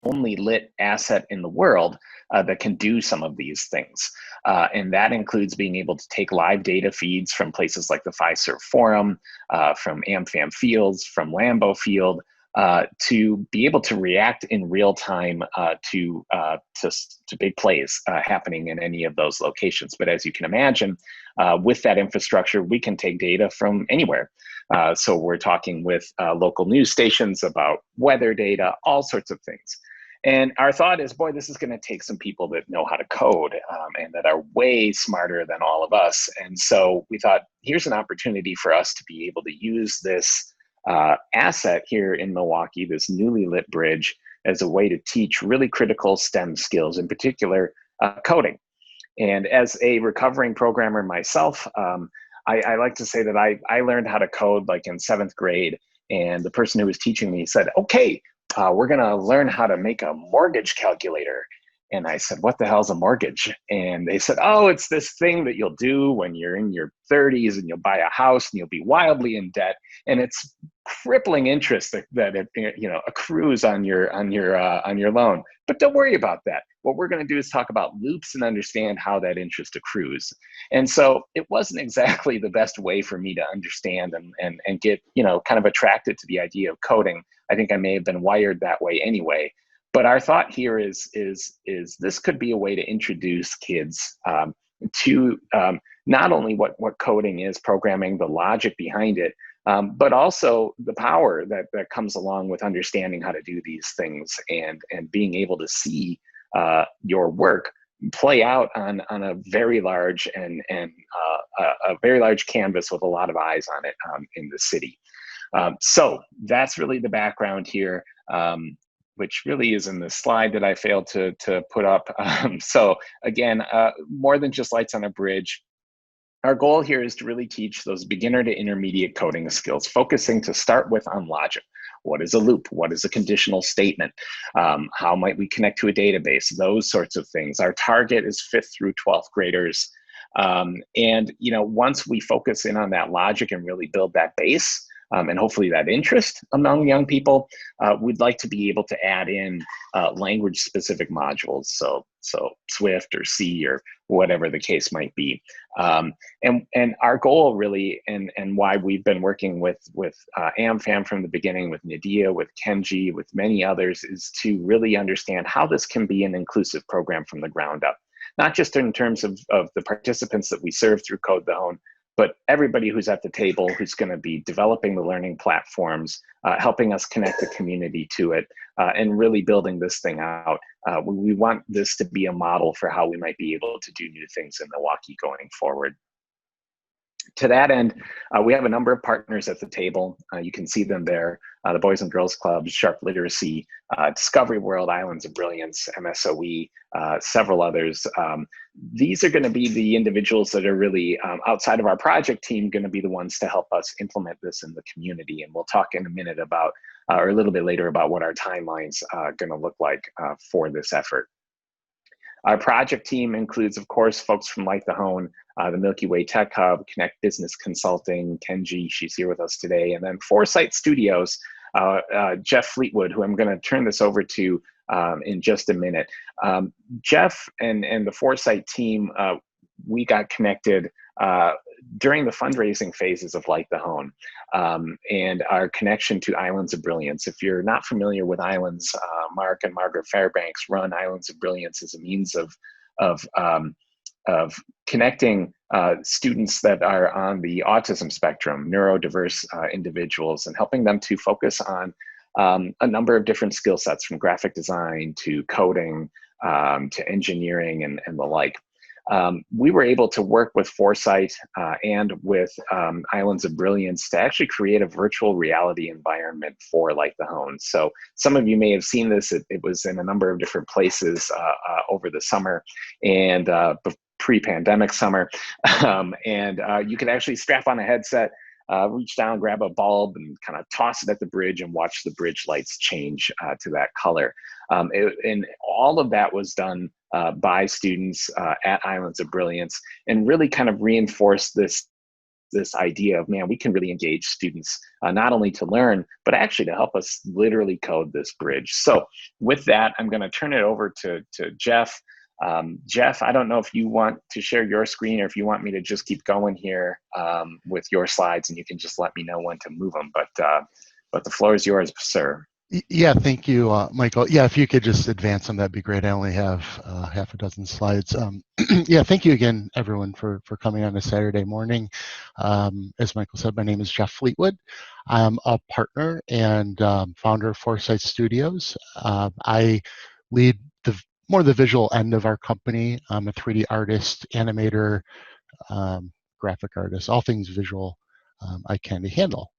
only lit asset in the world that can do some of these things. And that includes being able to take live data feeds from places like the Fiserv Forum, from AmFam Fields, from Lambeau Field, to be able to react in real time to big plays happening in any of those locations. But as you can imagine, with that infrastructure, we can take data from anywhere. So we're talking with local news stations about weather data, all sorts of things. And our thought is, boy, this is going to take some people that know how to code and that are way smarter than all of us. And so we thought, here's an opportunity for us to be able to use this asset here in Milwaukee, this newly lit bridge, as a way to teach really critical STEM skills, in particular coding. And as a recovering programmer myself, I like to say that I learned how to code like in 7th grade, and the person who was teaching me said, okay, we're gonna learn how to make a mortgage calculator. And I said, what the hell's a mortgage? And they said, oh, it's this thing that you'll do when you're in your 30s and you'll buy a house and you'll be wildly in debt. And it's crippling interest that it accrues on your loan. But don't worry about that. What we're going to do is talk about loops and understand how that interest accrues. And so it wasn't exactly the best way for me to understand and get kind of attracted to the idea of coding. I think I may have been wired that way anyway. But our thought here is this could be a way to introduce kids to not only what coding is, programming, the logic behind it, but also the power that comes along with understanding how to do these things and being able to see your work play out on a very large and a very large canvas with a lot of eyes on it in the city. So that's really the background here. Which really is in the slide that I failed to put up. So again, more than just lights on a bridge. Our goal here is to really teach those beginner to intermediate coding skills, focusing to start with on logic. What is a loop? What is a conditional statement? How might we connect to a database? Those sorts of things. Our target is 5th through 12th graders. And once we focus in on that logic and really build that base, and hopefully that interest among young people, we'd like to be able to add in language-specific modules, so Swift or C or whatever the case might be. And our goal really, and why we've been working with AmFam from the beginning, with Nadia, with Kenji, with many others, is to really understand how this can be an inclusive program from the ground up. Not just in terms of the participants that we serve through Code The Hoan, but everybody who's at the table, who's going to be developing the learning platforms, helping us connect the community to it, and really building this thing out. We want this to be a model for how we might be able to do new things in Milwaukee going forward. To that end, we have a number of partners at the table. You can see them there, the Boys and Girls Clubs, Sharp Literacy, Discovery World, Islands of Brilliance, MSOE, several others. These are going to be the individuals that are really, outside of our project team, going to be the ones to help us implement this in the community. And we'll talk in a minute about, or a little bit later, about what our timelines are going to look like for this effort. Our project team includes, of course, folks from Light the Hoan, the Milky Way Tech Hub, Connect Business Consulting, Kenji, she's here with us today, and then Foresight Studios, Jeff Fleetwood, who I'm going to turn this over to in just a minute. Jeff and the Foresight team, we got connected during the fundraising phases of Light the Hoan, and our connection to Islands of Brilliance. If you're not familiar with Islands, Mark and Margaret Fairbanks run Islands of Brilliance as a means of connecting students that are on the autism spectrum, neurodiverse individuals, and helping them to focus on a number of different skill sets, from graphic design to coding to engineering and the like. We were able to work with Foresight and with Islands of Brilliance to actually create a virtual reality environment for Light the Hoan. So some of you may have seen this. It was in a number of different places over the summer and pre-pandemic summer. And you could actually strap on a headset, reach down, grab a bulb, and kind of toss it at the bridge and watch the bridge lights change to that color. And all of that was done by students at Islands of Brilliance, and really kind of reinforced this this idea of, man, we can really engage students not only to learn, but actually to help us literally code this bridge. So with that, I'm going to turn it over to Jeff. Jeff, I don't know if you want to share your screen or if you want me to just keep going here with your slides, and you can just let me know when to move them. But the floor is yours, sir. Yeah, thank you, Michael. Yeah, if you could just advance them, that'd be great. I only have half a dozen slides. Yeah, thank you again, everyone, for coming on a Saturday morning. As Michael said, my name is Jeff Fleetwood. I'm a partner and founder of Foresight Studios. I lead more the visual end of our company. I'm a 3D artist, animator, graphic artist, all things visual I can handle.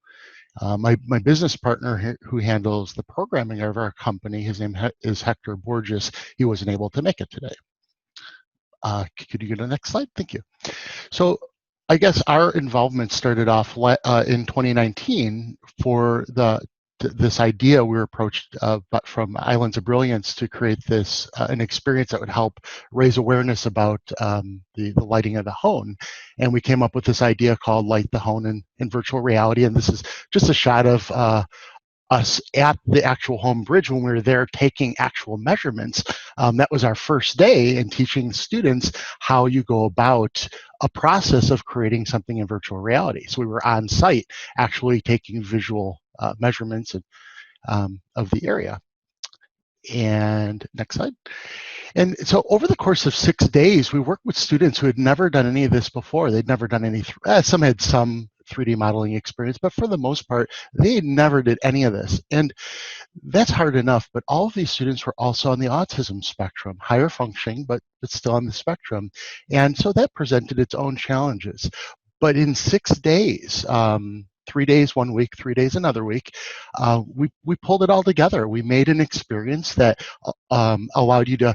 My business partner who handles the programming of our company, his name is Hector Borges. He wasn't able to make it today. Could you go to the next slide? Thank you. So I guess our involvement started off in 2019 for this idea we were approached from Islands of Brilliance to create this an experience that would help raise awareness about the lighting of the Hoan. And we came up with this idea called Light the Hoan in virtual reality. And this is just a shot of us at the actual Hoan bridge when we were there taking actual measurements. That was our first day in teaching students how you go about a process of creating something in virtual reality. So we were on site actually taking visual measurements of the area. And next slide. And so over the course of 6 days, we worked with students who had never done any of this before. They'd never done any, some had some 3D modeling experience, but for the most part, they never did any of this. And that's hard enough, but all of these students were also on the autism spectrum, higher functioning, but still on the spectrum. And so that presented its own challenges. But in 6 days, 3 days, 1 week, 3 days, another week, we pulled it all together. We made an experience that allowed you to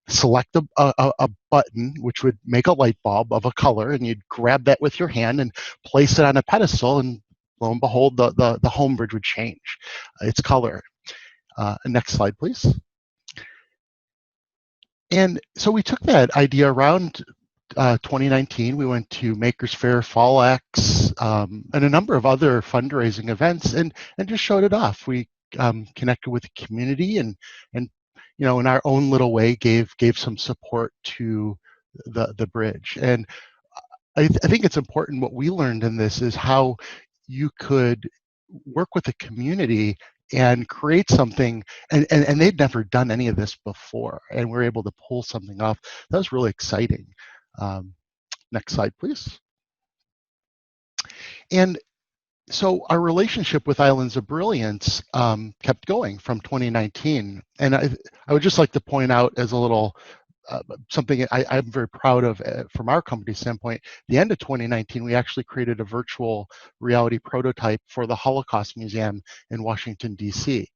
select a button which would make a light bulb of a color, and you'd grab that with your hand and place it on a pedestal, and lo and behold, the Hoan bridge would change its color. Next slide, please. And so we took that idea around 2019. We went to Makers Fair, Fall X, and a number of other fundraising events, and just showed it off. We connected with the community, and you know, in our own little way, gave some support to the bridge. And I think it's important. What we learned in this is how you could work with the community and create something, and they'd never done any of this before, and we're able to pull something off. That was really exciting. Next slide, please. And so our relationship with Islands of Brilliance kept going from 2019. And I would just like to point out as a little something I'm very proud of from our company standpoint. The end of 2019, we actually created a virtual reality prototype for the Holocaust Museum in Washington, D.C.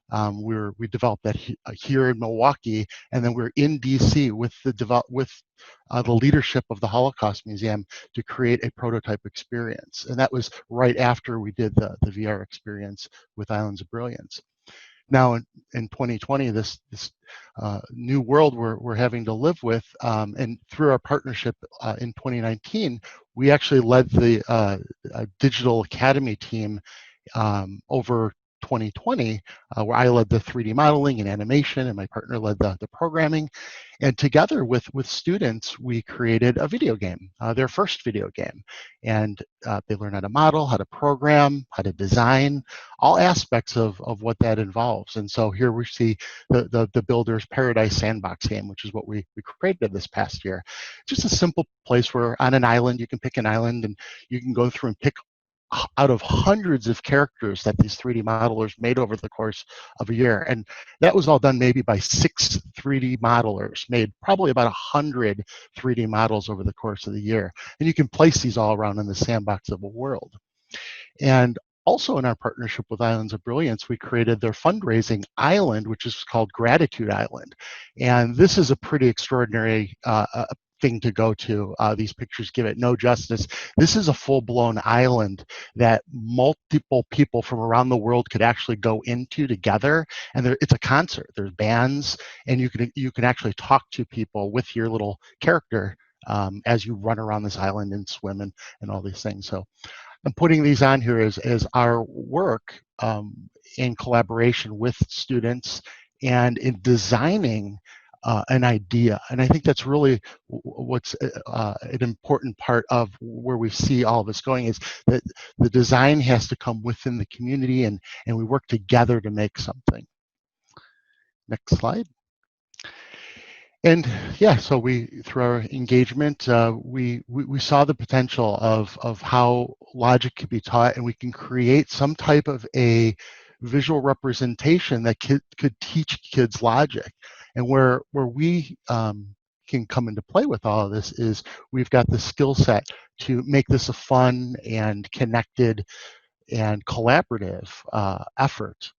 We developed that here in Milwaukee, and then we're in DC with the leadership of the Holocaust Museum to create a prototype experience. And that was right after we did the VR experience with Islands of Brilliance. Now in 2020, this new world we're having to live with, and through our partnership in 2019, we actually led the Digital Academy team over 2020, where I led the 3D modeling and animation, and my partner led the programming. And together with students, we created a video game, their first video game. And they learn how to model, how to program, how to design, all aspects of what that involves. And so here we see the Builder's Paradise Sandbox game, which is what we created this past year. Just a simple place where on an island, you can pick an island and you can go through and pick out of hundreds of characters that these 3D modelers made over the course of a year. And that was all done maybe by 6 3D modelers, made probably about 100 3D models over the course of the year. And you can place these all around in the sandbox of a world. And also in our partnership with Islands of Brilliance, we created their fundraising island, which is called Gratitude Island. And this is a pretty extraordinary thing to go to. These pictures give it no justice. This is a full-blown island that multiple people from around the world could actually go into together, and it's a concert. There's bands, and you can actually talk to people with your little character as you run around this island and swim and all these things. So I'm putting these on here as our work in collaboration with students and in designing an idea. And I think that's really what's an important part of where we see all of this going, is that the design has to come within the community, and we work together to make something. Next slide. And yeah, so through our engagement, we saw the potential of how logic could be taught, and we can create some type of a visual representation that could teach kids logic. And where we can come into play with all of this is we've got the skill set to make this a fun and connected and collaborative effort.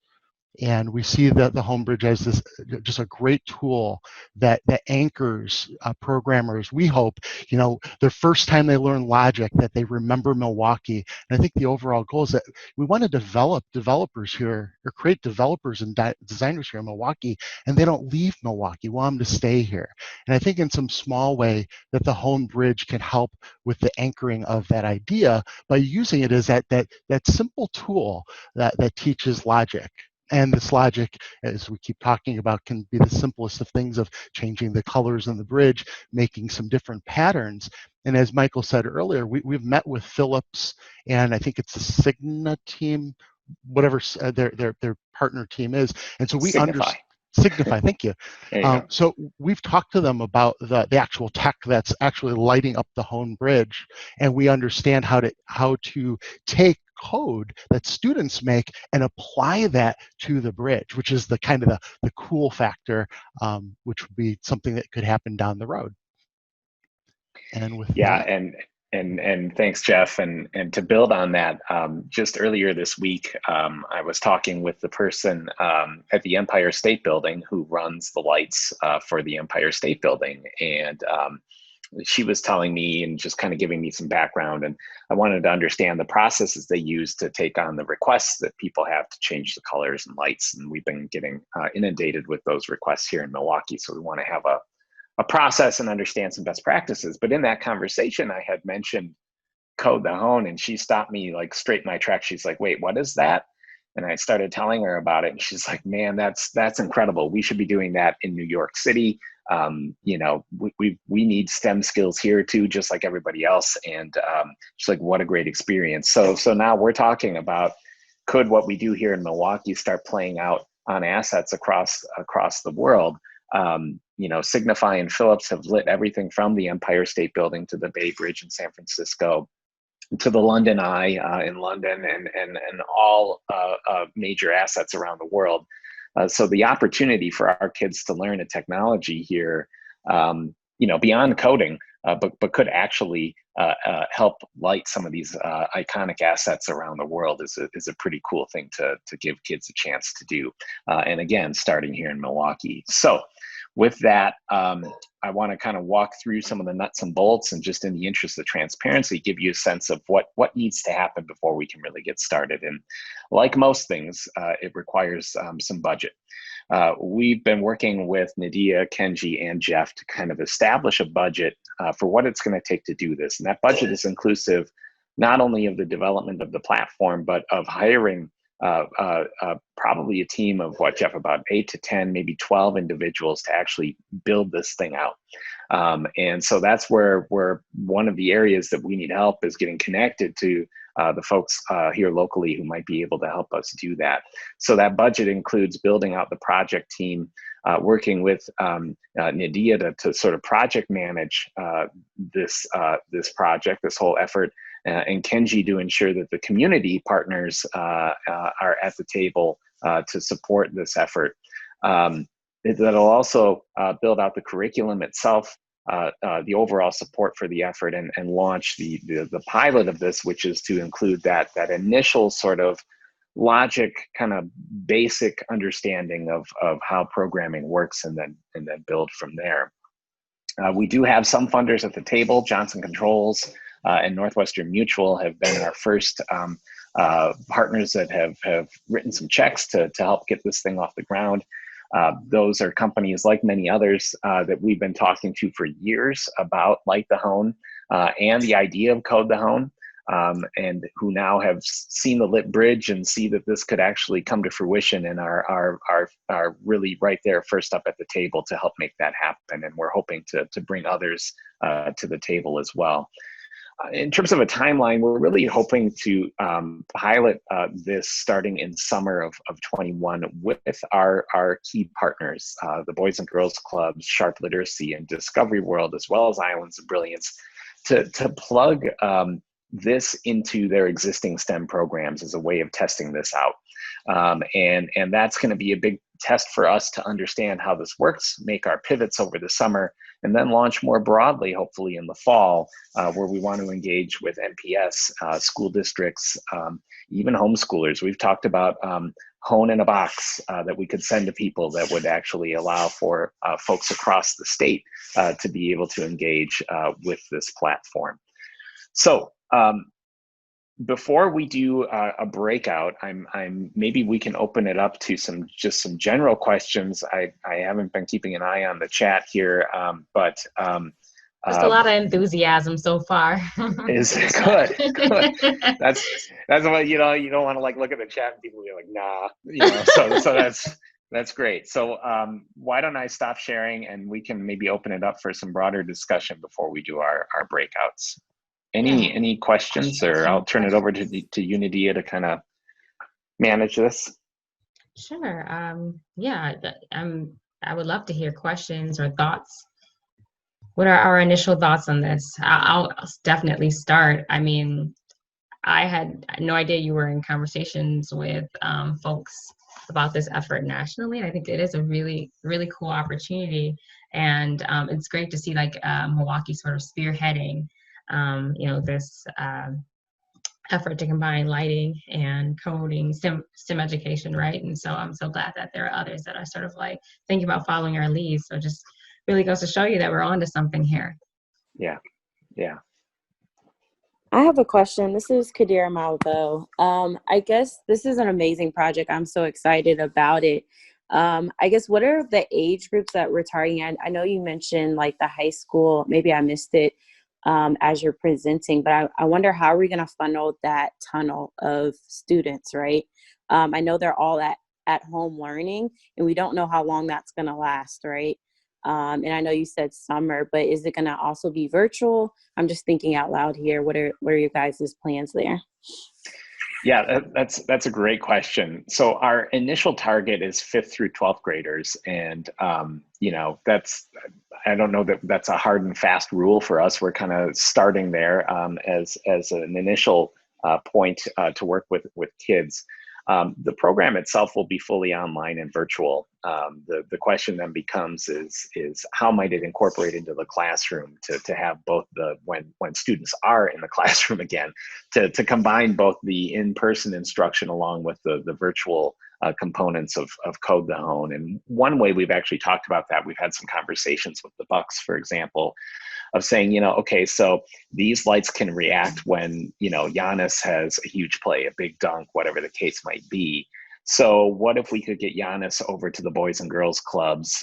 And we see that the Hoan Bridge as this just a great tool that anchors programmers. We hope, the first time they learn logic, that they remember Milwaukee. And I think the overall goal is that we want to develop developers here, or create developers and designers here in Milwaukee, and they don't leave Milwaukee. We want them to stay here. And I think in some small way that the Hoan Bridge can help with the anchoring of that idea by using it as that simple tool that teaches logic. And this logic, as we keep talking about, can be the simplest of things, of changing the colors on the bridge, making some different patterns. And as Michael said earlier, we've met with Philips, and I think it's the Signa team, whatever their partner team is. And so we understand. Signify, thank you. So we've talked to them about the actual tech that's actually lighting up the Hoan Bridge, and we understand how to take code that students make and apply that to the bridge, which is the kind of the cool factor, which would be something that could happen down the road. And with that, and thanks, Jeff. And to build on that, just earlier this week, I was talking with the person at the Empire State Building who runs the lights for the Empire State Building, and she was telling me and just kind of giving me some background, and I wanted to understand the processes they use to take on the requests that people have to change the colors and lights. And we've been getting inundated with those requests here in Milwaukee, so we want to have a process and understand some best practices. But in that conversation, I had mentioned Code The Hoan, and she stopped me like straight in my tracks. She's like, "Wait, what is that?" And I started telling her about it, and she's like, "Man, that's incredible. We should be doing that in New York City. We need STEM skills here too, just like everybody else." And she's like, "What a great experience." So now we're talking about, could what we do here in Milwaukee start playing out on assets across the world? Signify and Philips have lit everything from the Empire State Building to the Bay Bridge in San Francisco, to the London Eye in London, and all major assets around the world. So the opportunity for our kids to learn a technology here, beyond coding, but could actually help light some of these iconic assets around the world is a pretty cool thing to give kids a chance to do. And again, starting here in Milwaukee. So with that, I want to kind of walk through some of the nuts and bolts, and just in the interest of transparency, give you a sense of what needs to happen before we can really get started. And like most things, it requires some budget. We've been working with Nadia, Kenji, and Jeff to kind of establish a budget for what it's going to take to do this. And that budget is inclusive not only of the development of the platform, but of hiring probably a team of Jeff, about 8 to 10, maybe 12 individuals to actually build this thing out. And so that's where one of the areas that we need help is getting connected to the folks here locally who might be able to help us do that. So that budget includes building out the project team, working with Nadia to sort of project manage this project, this whole effort, and Kenji to ensure that the community partners are at the table to support this effort. That'll also build out the curriculum itself, the overall support for the effort, and launch the pilot of this, which is to include that initial sort of logic, kind of basic understanding of how programming works, and then build from there. We do have some funders at the table. Johnson Controls and Northwestern Mutual have been our first partners that have written some checks to help get this thing off the ground. Those are companies like many others that we've been talking to for years about Light the Hoan and the idea of Code the Hoan. And who now have seen the lit bridge and see that this could actually come to fruition and are really right there first up at the table to help make that happen. And we're hoping to bring others to the table as well. In terms of a timeline, we're really hoping to pilot this starting in summer of 21 with our key partners, the Boys and Girls Clubs, Sharp Literacy, and Discovery World, as well as Islands of Brilliance, to plug this into their existing STEM programs as a way of testing this out. And that's going to be a big test for us to understand how this works, make our pivots over the summer, and then launch more broadly, hopefully in the fall, where we want to engage with NPS, school districts, even homeschoolers. We've talked about Hone in a Box that we could send to people that would actually allow for folks across the state to be able to engage with this platform. So before we do a breakout, maybe we can open it up to some general questions. I haven't been keeping an eye on the chat here, but just a lot of enthusiasm so far. Is good. Good. That's what you don't want to like look at the chat and people be like, nah, so that's great. So why don't I stop sharing and we can maybe open it up for some broader discussion before we do our breakouts. Any questions, or I'll turn it over to you, Nadia, to kind of manage this. Sure. I would love to hear questions or thoughts. What are our initial thoughts on this? I'll definitely start. I mean, I had no idea you were in conversations with folks about this effort nationally. I think it is a really, really cool opportunity. And it's great to see like Milwaukee sort of spearheading this effort to combine lighting and coding, STEM education, right? And so I'm so glad that there are others that are sort of like thinking about following our lead. So just really goes to show you that we're onto something here. Yeah. I have a question. This is Kadira Malvo. I guess this is an amazing project. I'm so excited about it. I guess what are the age groups that we're targeting? I know you mentioned like the high school, maybe I missed it as you're presenting, but I wonder how are we going to funnel that tunnel of students, right? I know they're all at home learning and we don't know how long that's going to last, right? And I know you said summer, but is it going to also be virtual? I'm just thinking out loud here. What are your guys' plans there? Yeah, that's a great question. So our initial target is 5th through 12th graders. And, I don't know that that's a hard and fast rule for us. We're kind of starting there as an initial point to work with kids. The program itself will be fully online and virtual. The question then becomes is how might it incorporate into the classroom to have both when students are in the classroom again, to combine both the in-person instruction along with the virtual components of Code the Hoan. And one way we've actually talked about that, we've had some conversations with the Bucks, for example, of saying, okay, so these lights can react when, Giannis has a huge play, a big dunk, whatever the case might be. So what if we could get Giannis over to the Boys and Girls Clubs,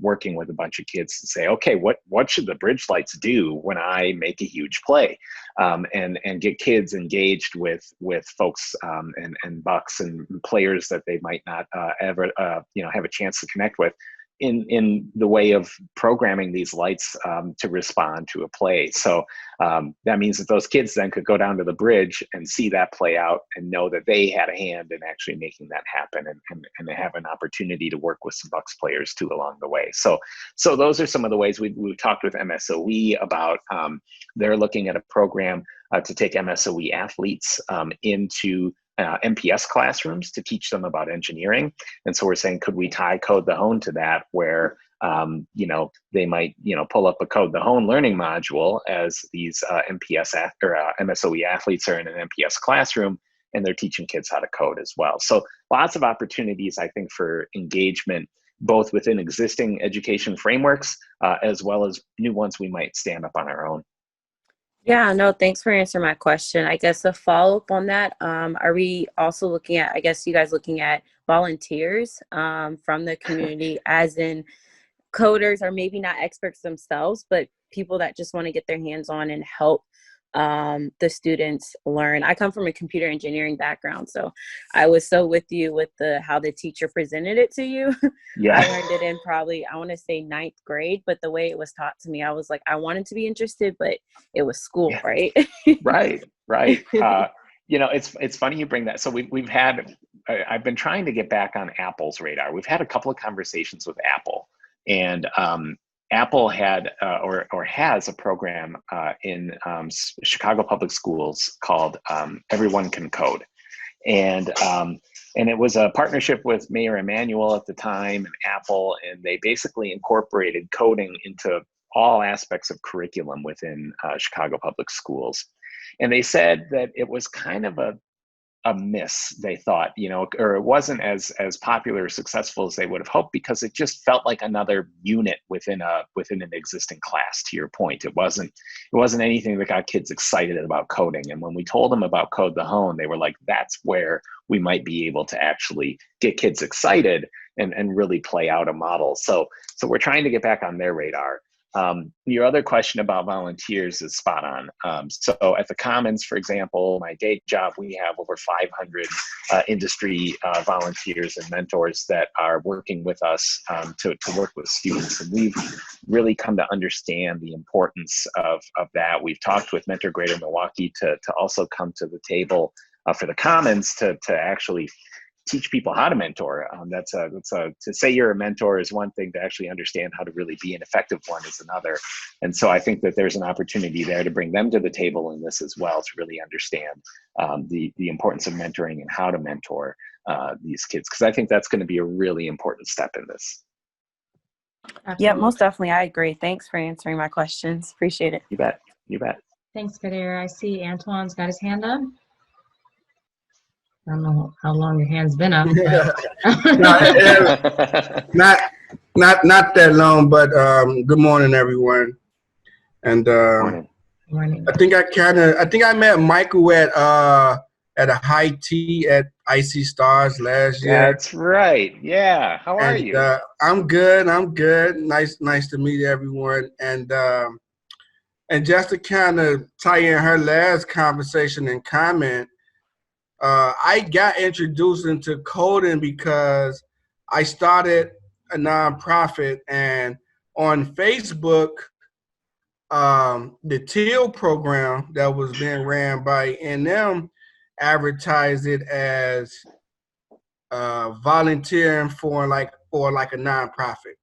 working with a bunch of kids to say, okay, what should the bridge lights do when I make a huge play? And get kids engaged with folks and Bucks and players that they might not ever have a chance to connect with in the way of programming these lights to respond to a play. So that means that those kids then could go down to the bridge and see that play out and know that they had a hand in actually making that happen and have an opportunity to work with some Bucks players too along the way. So those are some of the ways we've talked with MSOE about. They're looking at a program to take MSOE athletes into MPS classrooms to teach them about engineering. And so we're saying, could we tie Code the Hoan to that, where they might pull up a Code the Hoan learning module as these MPS or MSOE athletes are in an MPS classroom, and they're teaching kids how to code as well. So lots of opportunities, I think, for engagement, both within existing education frameworks as well as new ones we might stand up on our own. Yeah, no, thanks for answering my question. I guess a follow-up on that, are we also looking at, I guess you guys looking at volunteers from the community, as in coders are maybe not experts themselves, but people that just want to get their hands on and help the students learn. I come from a computer engineering background, so I was so with you with the how the teacher presented it to you. Yeah. I learned it in probably, I want to say, ninth grade, but the way it was taught to me, I was like, I wanted to be interested, but it was school, Yeah. right? Right. It's funny you bring that. So we've had, I've been trying to get back on Apple's radar. We've had a couple of conversations with Apple, and Apple had or has a program in Chicago Public Schools called Everyone Can Code, and it was a partnership with Mayor Emanuel at the time and Apple, and they basically incorporated coding into all aspects of curriculum within Chicago Public Schools. And they said that it was kind of a miss, they thought, or it wasn't as popular or successful as they would have hoped, because it just felt like another unit within an existing class. To your point, it wasn't anything that got kids excited about coding. And when we told them about Code The Hoan, they were like, that's where we might be able to actually get kids excited and really play out a model. So we're trying to get back on their radar. Your other question about volunteers is spot on. So at the Commons, for example, my day job, we have over 500 industry volunteers and mentors that are working with us to work with students. And we've really come to understand the importance of that. We've talked with Mentor Greater Milwaukee to also come to the table for the Commons to actually teach people how to mentor. To say you're a mentor is one thing, to actually understand how to really be an effective one is another. And so I think that there's an opportunity there to bring them to the table in this as well, to really understand the importance of mentoring and how to mentor these kids, because I think that's going to be a really important step in this. Absolutely. Yeah, most definitely. I agree. Thanks for answering my questions. Appreciate it. You bet. Thanks, Kadir. I see Antoine's got his hand up. I don't know how long your hand's been up. Not that long, but good morning, everyone. And Morning. I think I met Michael at a high tea at Icy Stars last year. That's right. Yeah. How are you? I'm good. Nice to meet everyone. And just to kind of tie in her last conversation and comment, I got introduced into coding because I started a nonprofit, and on Facebook, the TEAL program that was being ran by NM advertised it as volunteering for like a nonprofit.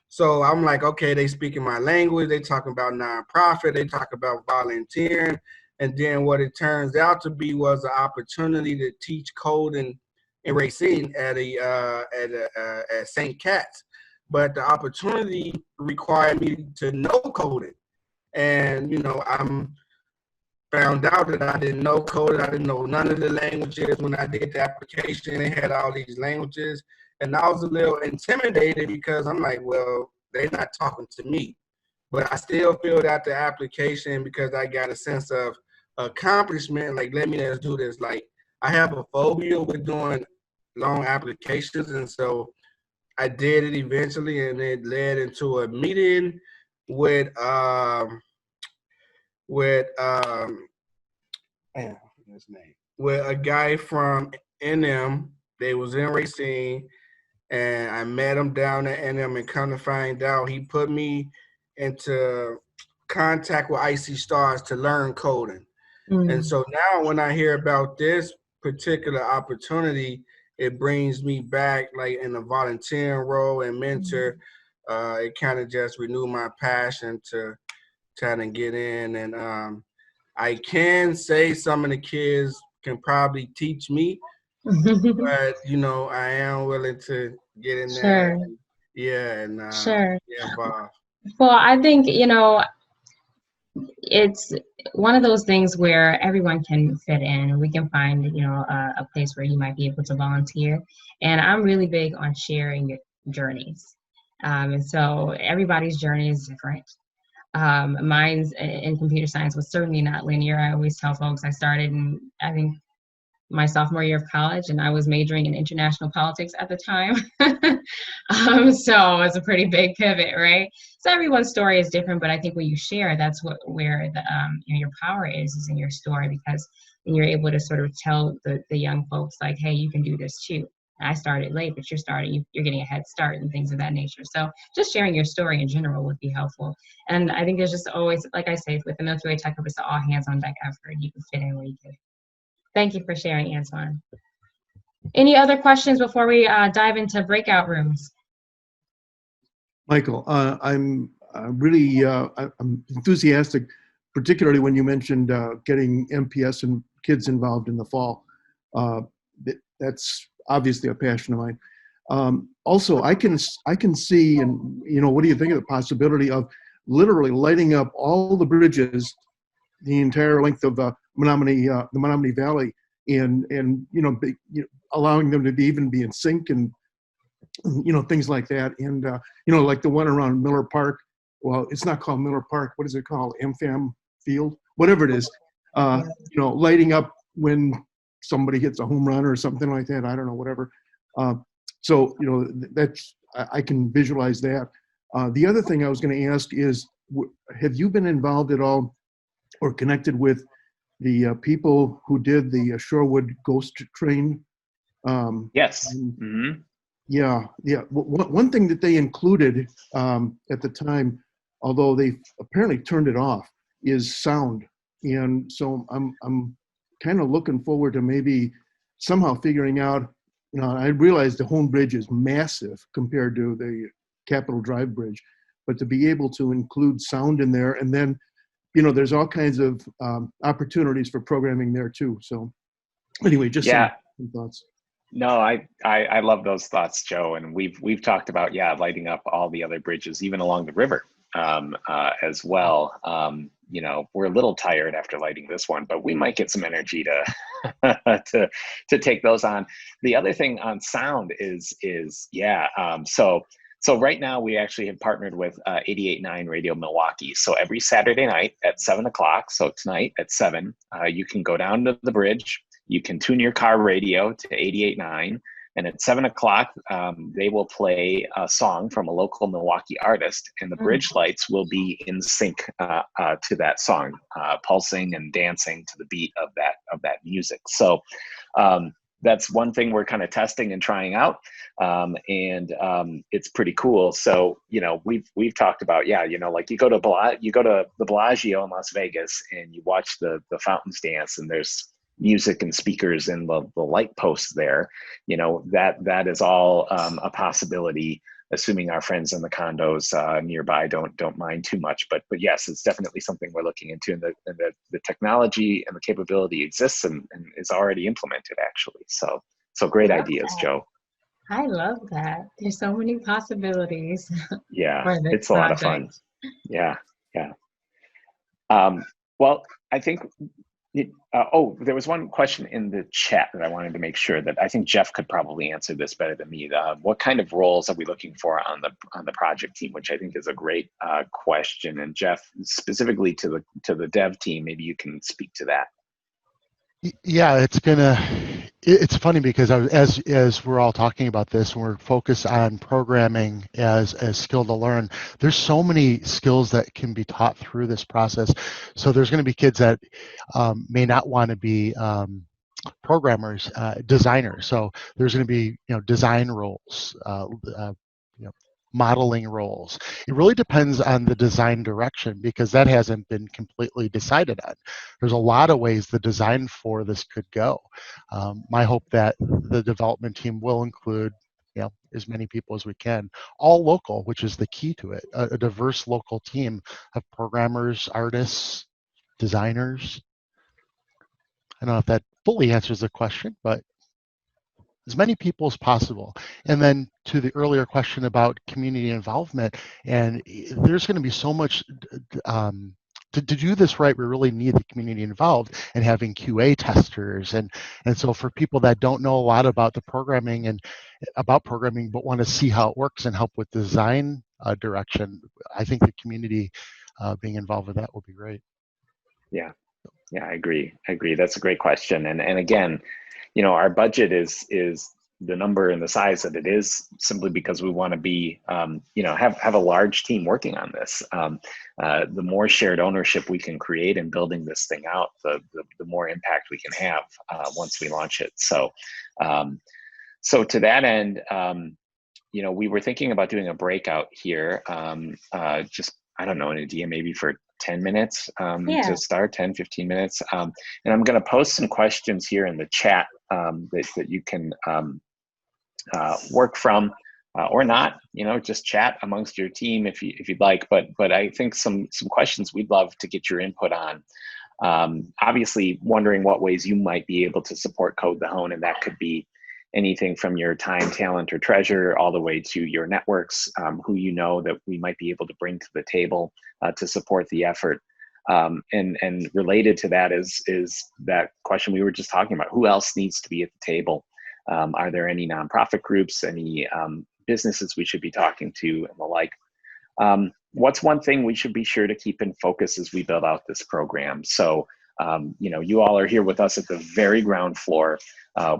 So I'm like, okay, they speaking my language, they talking about nonprofit, they talk about volunteering. And then what it turns out to be was an opportunity to teach coding and racing at St. Cat's. But the opportunity required me to know coding. And, I'm found out that I didn't know coding. I didn't know none of the languages. When I did the application, they had all these languages. And I was a little intimidated because I'm like, well, they're not talking to me. But I still filled out the application because I got a sense of accomplishment. Like, let me just do this. Like, I have a phobia with doing long applications. And so I did it eventually, and it led into a meeting with a guy from NM. They was in Racine, and I met him down at NM, and come to find out, he put me into contact with Icy Stars to learn coding. And so now when I hear about this particular opportunity, it brings me back like in a volunteering role and mentor. It kind of just renewed my passion to try to get in. And I can say some of the kids can probably teach me, but I am willing to get in there. And Sure. get involved. Well, I think, it's one of those things where everyone can fit in. We can find, a place where you might be able to volunteer. And I'm really big on sharing journeys. And so everybody's journey is different. Mine's in computer science was certainly not linear. I always tell folks I started in, I think, my sophomore year of college, and I was majoring in international politics at the time. So it's a pretty big pivot, right? So everyone's story is different, but I think when you share, that's where the your power is in your story, because then you're able to sort of tell the young folks like, hey, you can do this too. I started late, but you're getting a head start and things of that nature. So just sharing your story in general would be helpful. And I think there's just always, like I say, with the Milky Way Tech Hub, it's an all hands on deck effort. You can fit in where you can. Thank you for sharing, Antoine. Any other questions before we dive into breakout rooms? Michael, I'm really I'm enthusiastic, particularly when you mentioned getting MPS and kids involved in the fall. That's obviously a passion of mine. Also, I can see, and what do you think of the possibility of literally lighting up all the bridges, the entire length of the Menominee Valley, and allowing them to even be in sync, and things like that, and like the one around Miller Park. Well, it's not called Miller Park. What is it called? AmFam Field, whatever it is. Lighting up when somebody hits a home run or something like that. I don't know, whatever. So that's, I can visualize that. The other thing I was going to ask is, have you been involved at all or connected with the people who did the Shorewood Ghost Train? Yes. Yeah. One thing that they included at the time, although they apparently turned it off, is sound. And so I'm kind of looking forward to maybe somehow figuring out, I realize the Hoan Bridge is massive compared to the Capitol Drive Bridge, but to be able to include sound in there, and then, there's all kinds of opportunities for programming there too. So anyway, just some thoughts. No, I love those thoughts, Joe. And we've talked about, lighting up all the other bridges, even along the river as well. We're a little tired after lighting this one, but we might get some energy to to take those on. The other thing on sound is so right now we actually have partnered with 88.9 Radio Milwaukee. So every Saturday night at 7 o'clock, so tonight at 7, you can go down to the bridge. You can tune your car radio to 88.9, and at 7 o'clock, they will play a song from a local Milwaukee artist, and the bridge lights will be in sync to that song, pulsing and dancing to the beat of that music. So that's one thing we're kind of testing and trying out, and it's pretty cool. So we've talked about like you go to the Bellagio in Las Vegas and you watch the fountains dance, and there's music and speakers in the light posts there. That is all a possibility, assuming our friends in the condos nearby don't mind too much. But yes, it's definitely something we're looking into, and the technology and the capability exists and is already implemented actually. So great ideas, Joe. I love that. There's so many possibilities. Yeah, for this it's a lot of fun. Yeah. Well, I think. There was one question in the chat that I wanted to make sure that I think Jeff could probably answer this better than me. What kind of roles are we looking for on the project team? Which I think is a great question. And Jeff, specifically to the dev team, maybe you can speak to that. Yeah, it's funny because as we're all talking about this, and we're focused on programming as skill to learn, there's so many skills that can be taught through this process. So there's going to be kids that may not want to be programmers, designers. So there's going to be design roles, modeling roles. It really depends on the design direction, because that hasn't been completely decided on. There's a lot of ways the design for this could go. My hope that the development team will include as many people as we can, all local, which is the key to it, a diverse local team of programmers, artists, designers. I don't know if that fully answers the question, but as many people as possible. And then to the earlier question about community involvement, and there's going to be so much to do this right. We really need the community involved, and having QA testers, and so for people that don't know a lot about the programming and about programming but want to see how it works and help with design direction, I think the community being involved with that will be great. Yeah, I agree. That's a great question. And again, our budget is the number and the size that it is simply because we want to be, have a large team working on this. The more shared ownership we can create in building this thing out, the more impact we can have once we launch it. So, so to that end, we were thinking about doing a breakout here. Just, I don't know, an idea maybe for 10 minutes to start, 10, 15 minutes. And I'm going to post some questions here in the chat that you can work from or not, just chat amongst your team if you'd like. But I think some questions we'd love to get your input on. Obviously, wondering what ways you might be able to support Code the Hoan, and that could be anything from your time, talent, or treasure, all the way to your networks, who that we might be able to bring to the table to support the effort. And related to that is that question we were just talking about: who else needs to be at the table? Are there any nonprofit groups, any businesses we should be talking to, and the like? What's one thing we should be sure to keep in focus as we build out this program? So, you all are here with us at the very ground floor.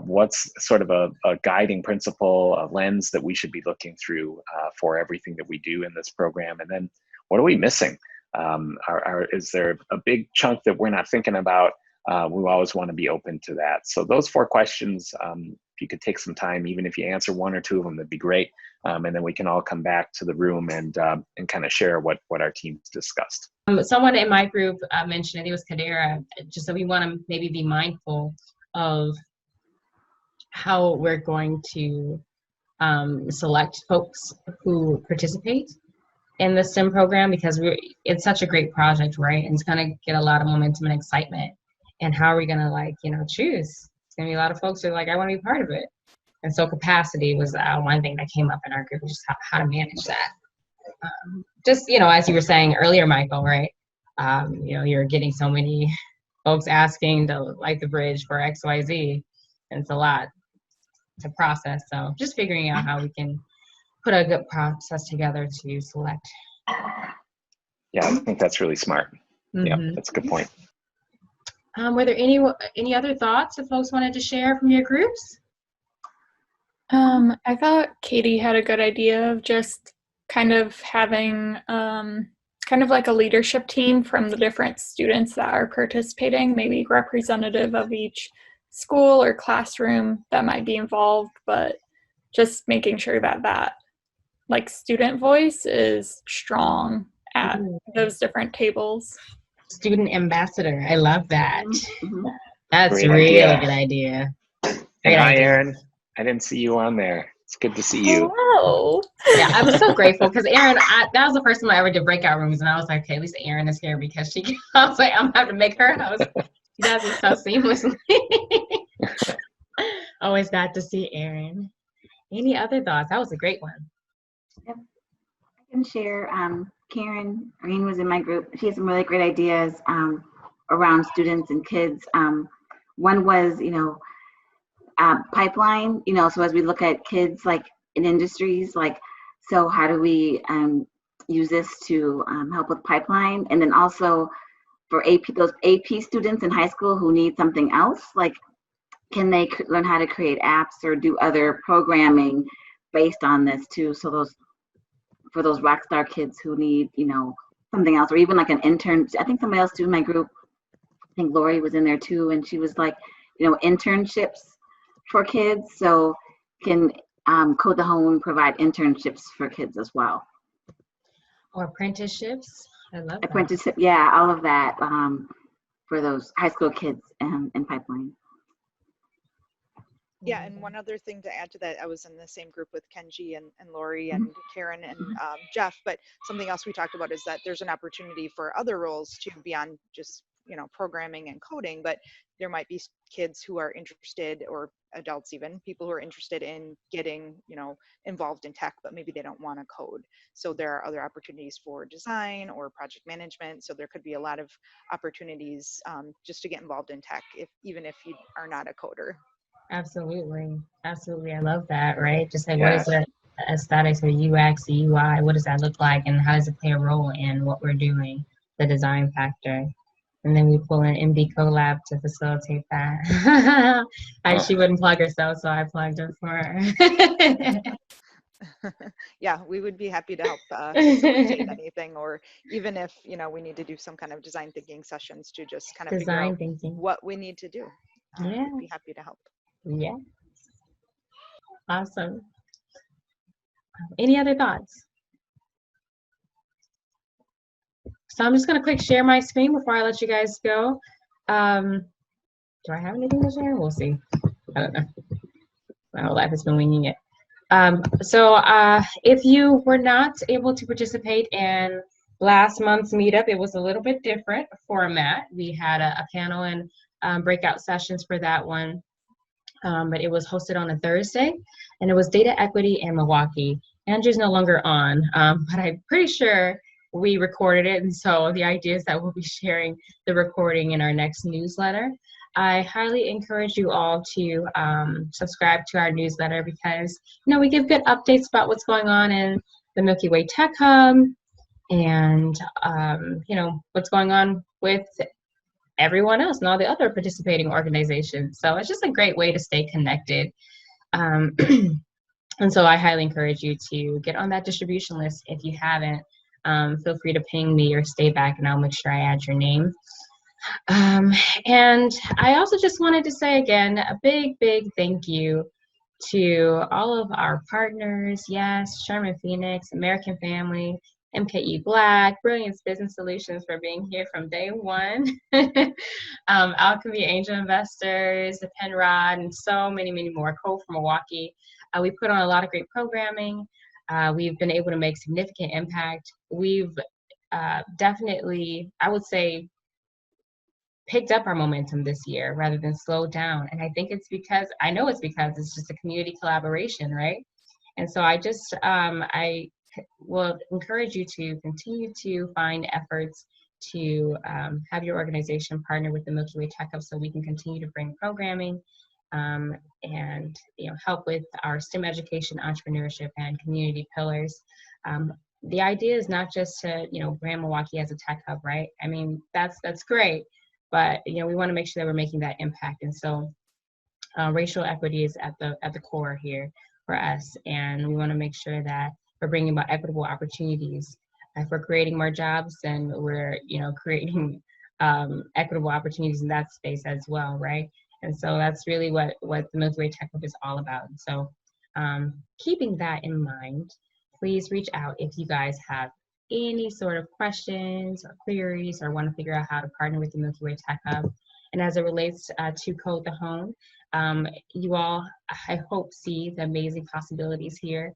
What's sort of a guiding principle, a lens that we should be looking through for everything that we do in this program? And then what are we missing? Is there a big chunk that we're not thinking about? We always want to be open to that. So those 4 questions, if you could take some time, even if you answer 1 or 2 of them, that'd be great. And then we can all come back to the room and kind of share what our teams discussed. Someone in my group mentioned, I think it was Kadira, just that we want to maybe be mindful of how we're going to select folks who participate in the STEM program, because it's such a great project, right? And it's going to get a lot of momentum and excitement. And how are we going to choose? It's going to be a lot of folks who are like, I want to be part of it. And so capacity was one thing that came up in our group, just how to manage that. Just, as you were saying earlier, Michael, right? You're getting so many folks asking to light the bridge for XYZ, and it's a lot to process. So just figuring out how we can put a good process together to select. Yeah, I think that's really smart. Mm-hmm. Yeah, that's a good point. Were there any other thoughts that folks wanted to share from your groups? I thought Katie had a good idea of just kind of having kind of like a leadership team from the different students that are participating, maybe representative of each school or classroom that might be involved, but just making sure that like student voice is strong at those different tables. Student ambassador, I love that. Mm-hmm. That's a really good idea. And hi, Erin. I didn't see you on there. It's good to see you. Hello. Yeah, I'm so grateful because Erin, that was the first time I ever did breakout rooms, and I was like, okay, at least Erin is here because I was like, I'm gonna have to make her host. She does it so seamlessly. Always got to see Erin. Any other thoughts? That was a great one. Yep. I can share. Karen Green was in my group. She has some really great ideas around students and kids. One was, pipeline, so as we look at kids like in industries, so how do we use this to help with pipeline? And then also for those AP students in high school who need something else, can they learn how to create apps or do other programming based on this too? So for those rock star kids who need, something else, or even like an intern. I think somebody else too in my group, I think Lori was in there too, and she was like, internships for kids. So can Code the Hoan provide internships for kids as well? Or apprenticeships. I love that. Apprenticeship, yeah, all of that for those high school kids and pipeline. Yeah, and one other thing to add to that, I was in the same group with Kenji and Lori and Karen and Jeff, but something else we talked about is that there's an opportunity for other roles to beyond just, programming and coding, but there might be kids who are interested, or adults even, people who are interested in getting, involved in tech, but maybe they don't want to code. So there are other opportunities for design or project management. So there could be a lot of opportunities just to get involved in tech, even if you are not a coder. Absolutely. I love that, right? Just like, Yeah. what is it? aesthetics or UX, UI, what does that look like, and how does it play a role in what we're doing, the design factor. And then we pull in MD Collab to facilitate that. She wouldn't plug herself, so I plugged her for her. Yeah, we would be happy to help facilitate anything, or even if, you know, we need to do some kind of design thinking sessions to just kind of figure out what we need to do. Yeah. We'd be happy to help. Yeah. Awesome. Any other thoughts? So I'm just going to quick share my screen before I let you guys go. Do I have anything to share? We'll see. I don't know. My whole life has been winging it. So if you were not able to participate in last month's meetup, it was a little bit different format. We had a panel and breakout sessions for that one, but it was hosted on a Thursday, and it was data equity in Milwaukee. Andrew's no longer on, but I'm pretty sure we recorded it, and so the idea is that we'll be sharing the recording in our next newsletter. I highly encourage you all to subscribe to our newsletter because, you know, we give good updates about what's going on in the Milky Way Tech Hub and, you know, what's going on with everyone else and all the other participating organizations. So it's just a great way to stay connected. And so I highly encourage you to get on that distribution list if you haven't. Feel free to ping me or stay back and I'll make sure I add your name. And I also just wanted to say again, a big, big thank you to all of our partners. Yes, Sherman Phoenix, American Family, MKE Black, Brilliance Business Solutions for being here from day one. Alchemy Angel Investors, the Penrod, and so many, many more. Code from Milwaukee. We put on a lot of great programming. We've been able to make significant impact. We've definitely, I would say, picked up our momentum this year rather than slowed down. And I think it's because, I know it's because it's just a community collaboration, right? And so I just, I will encourage you to continue to find efforts to have your organization partner with the Milky Way Tech Hub so we can continue to bring programming and, you know, help with our STEM education, entrepreneurship, and community pillars. The idea is not just to, you know, brand Milwaukee as a tech hub, right? I mean, that's great. But, you know, we want to make sure that we're making that impact. And so racial equity is at the core here for us. And we want to make sure that we're bringing about equitable opportunities. If we're creating more jobs, then we're, you know, creating equitable opportunities in that space as well, right? And so that's really what the Milky Way Tech Hub is all about. And so keeping that in mind, please reach out if you guys have any sort of questions or queries or want to figure out how to partner with the Milky Way Tech Hub. And as it relates to Code The Hoan, you all, I hope, see the amazing possibilities here.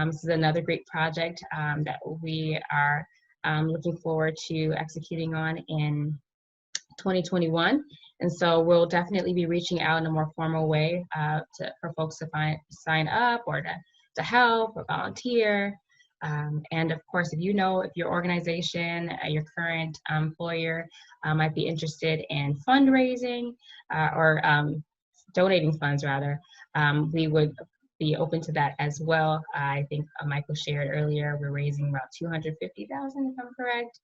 This is another great project that we are looking forward to executing on in 2021. And so we'll definitely be reaching out in a more formal way for folks to sign up or to help or volunteer. And of course, if you know if your organization, your current employer might be interested in fundraising or donating funds rather, we would be open to that as well. I think Michael shared earlier, we're raising about $250,000 if I'm correct.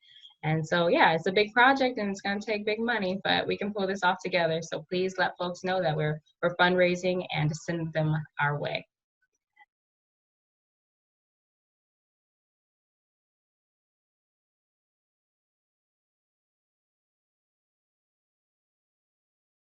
And so, yeah, it's a big project and it's going to take big money, but we can pull this off together. So please let folks know that we're fundraising and to send them our way.